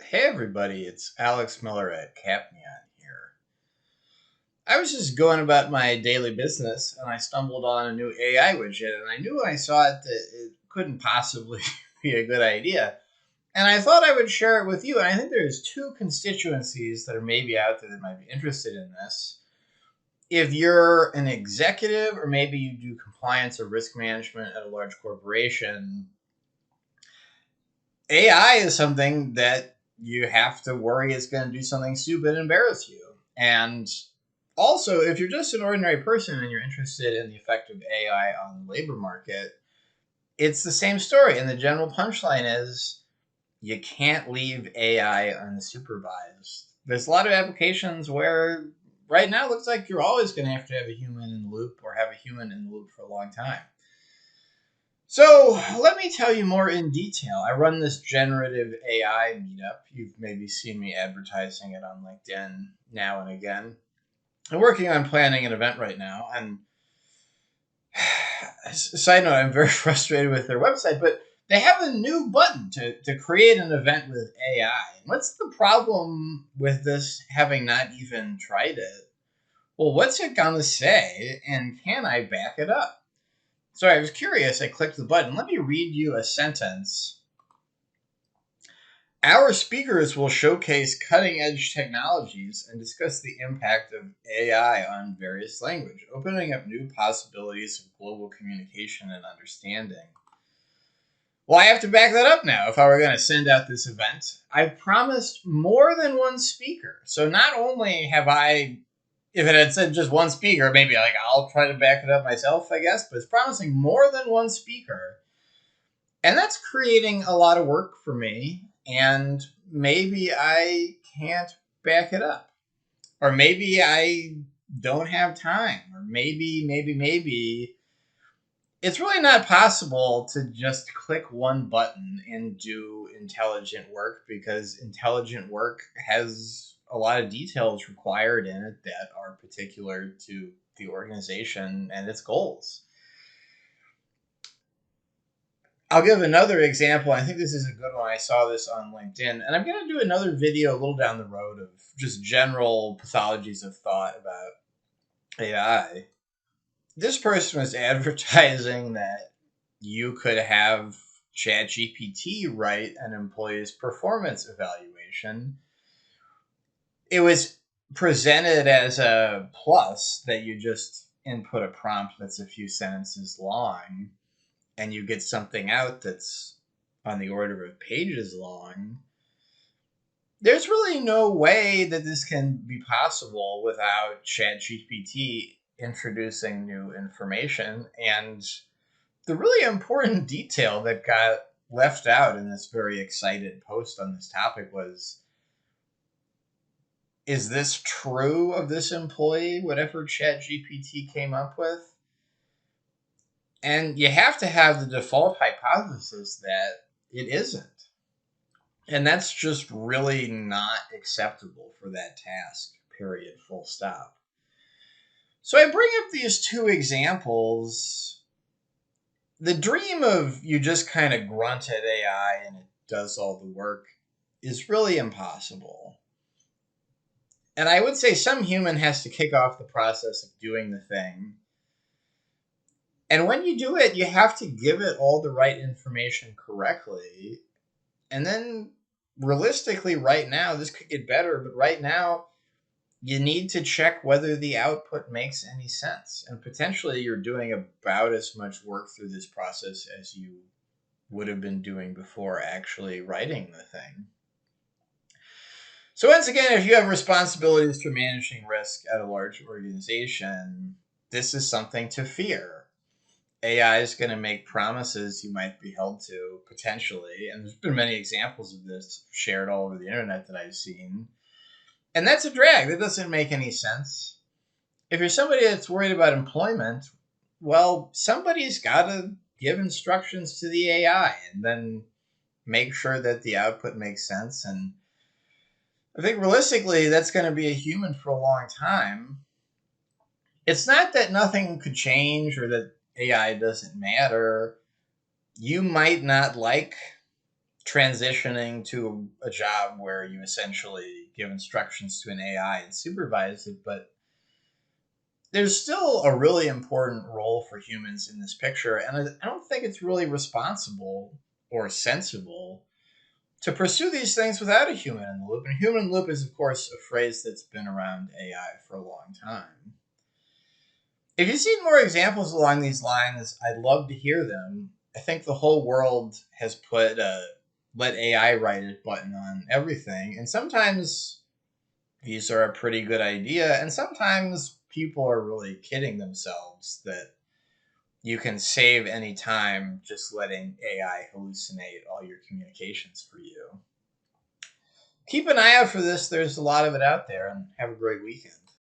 Hey everybody, it's Alex Miller at Capneon here. I was just going about my daily business and I stumbled on a new AI widget, and I knew when I saw it that it couldn't possibly be a good idea. And I thought I would share it with you. And I think there's two constituencies that are maybe out there that might be interested in this. If you're an executive or maybe you do compliance or risk management at a large corporation, AI is something that you have to worry it's going to do something stupid and embarrass you. And also, if you're just an ordinary person and you're interested in the effect of AI on the labor market, it's the same story. And the general punchline is you can't leave AI unsupervised. There's a lot of applications where right now it looks like you're always going to have a human in the loop or have a human in the loop for a long time. So let me tell you more in detail. I run this generative AI meetup. You've maybe seen me advertising it on LinkedIn now and again. I'm working on planning an event right now. And side note, I'm very frustrated with their website, but they have a new button to create an event with AI. What's the problem with this having not even tried it? Well, what's it going to say? And can I back it up? So I was curious. I clicked the button. Let me read you a sentence. Our speakers will showcase cutting-edge technologies and discuss the impact of AI on various language, opening up new possibilities of global communication and understanding. Well, I have to back that up now if I were going to send out this event. I've promised more than one speaker. So not only have I, if it had said just one speaker, maybe I'll try to back it up myself, I guess, but it's promising more than one speaker. And that's creating a lot of work for me. And maybe I can't back it up. Or maybe I don't have time. Or maybe it's really not possible to just click one button and do intelligent work, because intelligent work has a lot of details required in it that are particular to the organization and its goals. I'll give another example. I think this is a good one. I saw this on LinkedIn, and I'm going to do another video a little down the road of just general pathologies of thought about AI. This person was advertising that you could have ChatGPT write an employee's performance evaluation. It was presented as a plus that you just input a prompt that's a few sentences long and you get something out that's on the order of pages long. There's really no way that this can be possible without ChatGPT introducing new information. And the really important detail that got left out in this very excited post on this topic was, is this true of this employee, whatever ChatGPT came up with? And you have to have the default hypothesis that it isn't. And that's just really not acceptable for that task, period, full stop. So I bring up these two examples. The dream of you just kind of grunt at AI and it does all the work is really impossible. And I would say some human has to kick off the process of doing the thing. And when you do it, you have to give it all the right information correctly. And then realistically, right now, this could get better, but right now, you need to check whether the output makes any sense. And potentially, you're doing about as much work through this process as you would have been doing before actually writing the thing. So once again, if you have responsibilities for managing risk at a large organization, this is something to fear. AI is going to make promises you might be held to, potentially. And there's been many examples of this shared all over the internet that I've seen. And that's a drag. That doesn't make any sense. If you're somebody that's worried about employment, well, somebody's got to give instructions to the AI and then make sure that the output makes sense. And I think realistically, that's going to be a human for a long time. It's not that nothing could change or that AI doesn't matter. You might not like transitioning to a job where you essentially give instructions to an AI and supervise it, but there's still a really important role for humans in this picture, and I don't think it's really responsible or sensible to pursue these things without a human in the loop. And human in the loop is, of course, a phrase that's been around AI for a long time. If you've seen more examples along these lines, I'd love to hear them. I think the whole world has put a let AI write it button on everything, and sometimes these are a pretty good idea, and sometimes people are really kidding themselves that you can save any time just letting AI hallucinate all your communications for you. Keep an eye out for this. There's a lot of it out there, and have a great weekend.